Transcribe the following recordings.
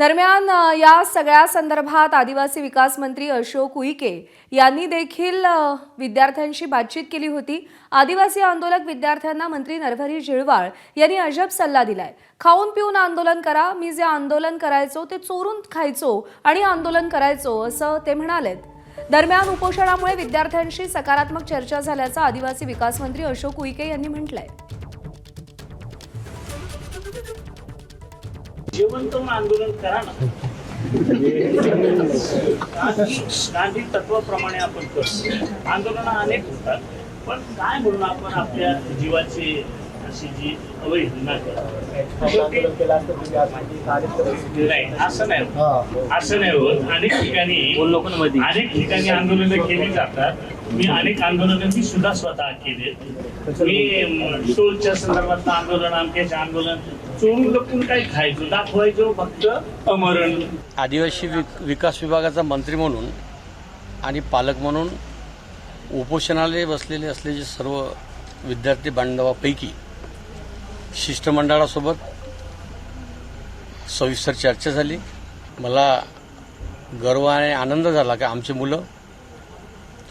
दरम्यान या सगळ्या संदर्भात आदिवासी विकास मंत्री अशोक उईके यांनी देखील विद्यार्थ्यांशी बातचीत केली होती। आदिवासी आंदोलक विद्यार्थ्यांना मंत्री नरहरी झिरवाळ यांनी अजब सल्ला दिलाय। खाऊन पिऊन आंदोलन करा, मी जे आंदोलन करायचो ते चोरून खायचो आणि आंदोलन करायचो असं ते म्हणालेत। दरम्यान उपोषणामुळे विद्यार्थ्यांशी सकारात्मक चर्चा झाल्याचं आदिवासी विकास मंत्री अशोक उईके यांनी म्हटलंय। जिवंत आंदोलन करा ना, गांधी तत्वाप्रमाणे आपण करतो। आंदोलन अनेक होतात, पण काय म्हणून आपण आपल्या जीवाची अशी जी अवहेलना करतो नाही, असं नाही होत। अनेक ठिकाणी आंदोलनं केली जातात। मी अनेक आंदोलनांची सुद्धा स्वतः केली। मी टोलच्या संदर्भात आंदोलन, अमक्याचे आंदोलन चोरून लपून काही खायचो, दाखवायचो फक्त अमरण। आदिवासी विकास विभागाचा मंत्री म्हणून आणि पालक म्हणून उपोषणाला बसलेले असलेले सर्व विद्यार्थी बांधवांपैकी शिष्टमंडळासोबत सविस्तर चर्चा झाली। मला गर्व आणि आनंद झाला की आमची मुलं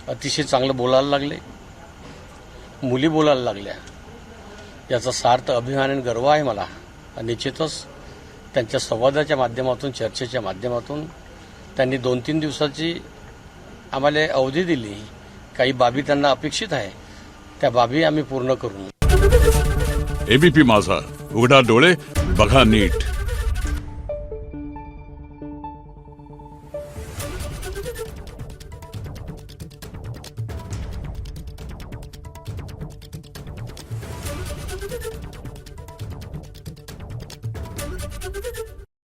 अतिशय चांगलं बोलायला लागले, मुली बोलायला लागल्या। याचा सार्थ अभिमान आणि गर्व आहे मला। निश्चितच त्यांच्या संवादाच्या माध्यमातून, चर्चेच्या माध्यमातून त्यांनी 2-3 दिवसाची आम्हाला अवधी दिली। काही बाबी त्यांना अपेक्षित आहे, त्या बाबी आम्ही पूर्ण करू। एबीपी माझा, उघडा डोळे बघा नीट।